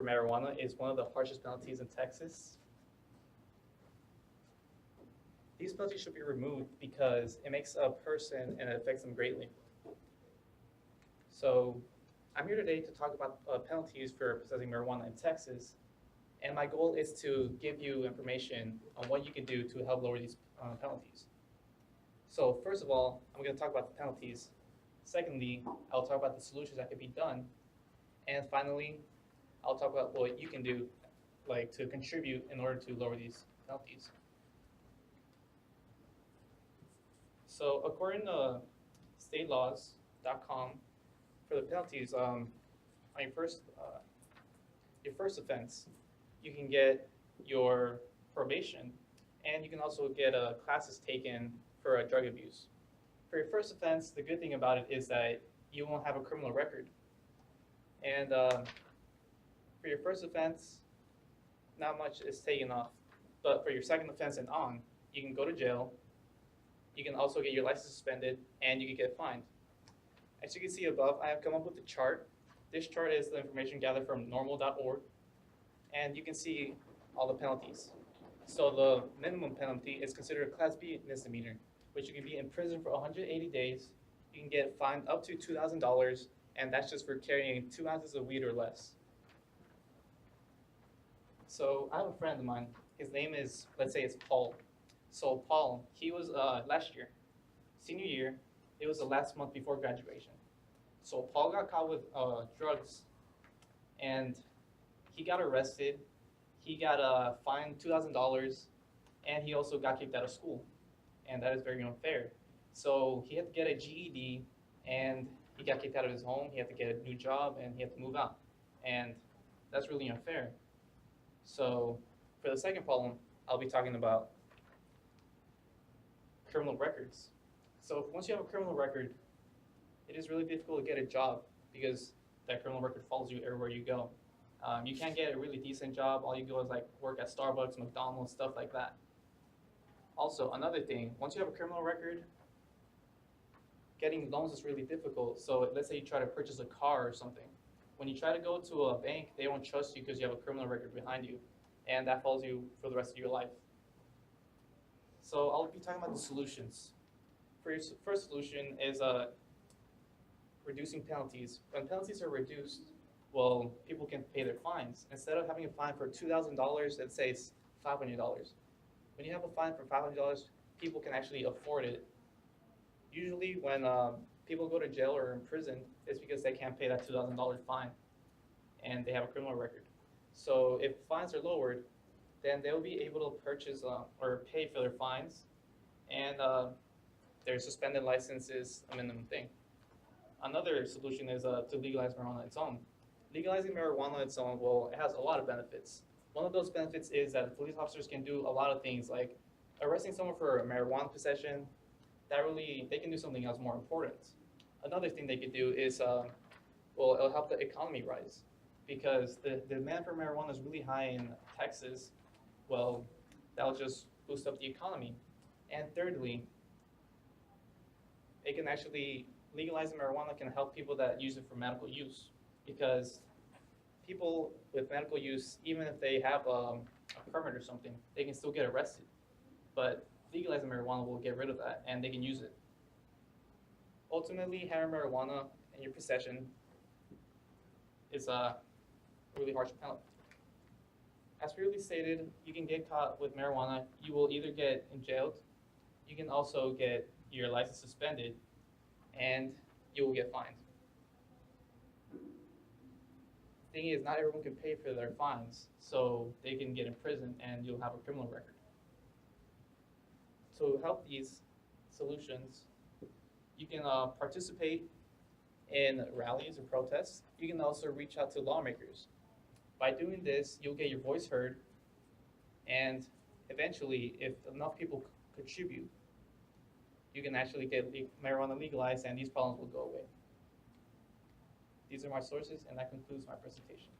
for marijuana is one of the harshest penalties in Texas. These penalties should be removed because it makes a person and it affects them greatly. So I'm here today to talk about penalties for possessing marijuana in Texas. And my goal is to give you information on what you can do to help lower these penalties. So first of all, I'm going to talk about the penalties. Secondly, I'll talk about the solutions that could be done. And finally, I'll talk about what you can do to contribute in order to lower these penalties. So according to statelaws.com, for the penalties, on your first offense, you can get your probation, and you can also get classes taken for drug abuse. For your first offense, the good thing about it is that you won't have a criminal record. And for your first offense, not much is taken off. But for your second offense and on, you can go to jail. You can also get your license suspended, and you can get fined. As you can see above, I have come up with a chart. This chart is the information gathered from normal.org, and you can see all the penalties. So the minimum penalty is considered a Class B misdemeanor, which you can be in prison for 180 days. You can get fined up to $2,000, and that's just for carrying 2 ounces of weed or less. So I have a friend of mine. His name is, let's say it's Paul. So Paul, he was last year, senior year, it was the last month before graduation. So Paul got caught with drugs, and he got arrested. He got fined $2,000, and he also got kicked out of school, and that is very unfair. So he had to get a GED, and he got kicked out of his home. He had to get a new job, and he had to move out, and that's really unfair. So for the second problem, I'll be talking about criminal records. So once you have a criminal record, it is really difficult to get a job because that criminal record follows you everywhere you go. You can't get a really decent job. All you go is work at Starbucks, McDonald's, stuff like that. Also, another thing, once you have a criminal record, getting loans is really difficult. So let's say you try to purchase a car or something. When you try to go to a bank, they won't trust you because you have a criminal record behind you, and that follows you for the rest of your life. So I'll be talking about the solutions. First solution is reducing penalties. When penalties are reduced, well, people can pay their fines. Instead of having a fine for $2,000, let's say it's $500. When you have a fine for $500, people can actually afford it. Usually when people go to jail or in prison, it's because they can't pay that $2,000 fine and they have a criminal record. So if fines are lowered, then they'll be able to purchase or pay for their fines, and their suspended license is a minimum thing. Another solution is to legalize marijuana on its own. Legalizing marijuana on its own, well, it has a lot of benefits. One of those benefits is that police officers can do a lot of things like arresting someone for a marijuana possession. They can do something else more important. Another thing they could do is, well, it'll help the economy rise because the demand for marijuana is really high in Texas. Well, that'll just boost up the economy. And thirdly, it can actually, legalizing marijuana can help people that use it for medical use because people with medical use, even if they have a permit or something, they can still get arrested. But legalizing marijuana will get rid of that and they can use it. Ultimately, having marijuana in your possession is a really harsh penalty. As previously stated, you can get caught with marijuana. You will either get jailed, you can also get your license suspended, and you will get fined. The thing is, not everyone can pay for their fines, so they can get in prison and you'll have a criminal record. To help these solutions, you can participate in rallies or protests. You can also reach out to lawmakers. By doing this, you'll get your voice heard, and eventually, if enough people contribute, you can actually get marijuana legalized and these problems will go away. These are my sources, and that concludes my presentation.